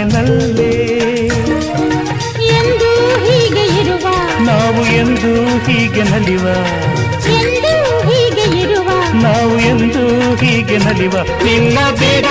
ಮನೆನಲ್ಲೇ ಎಂದು ಹೀಗೆ ಇರುವ ನಾವು ಎಂದು ಹೀಗೆ ನಲಿವ ಎಂದು ಹೀಗೆ ಇರುವ ನಾವು ಎಂದು ಹೀಗೆ ನಲಿವ ನಿನ್ನ ಬೇಡ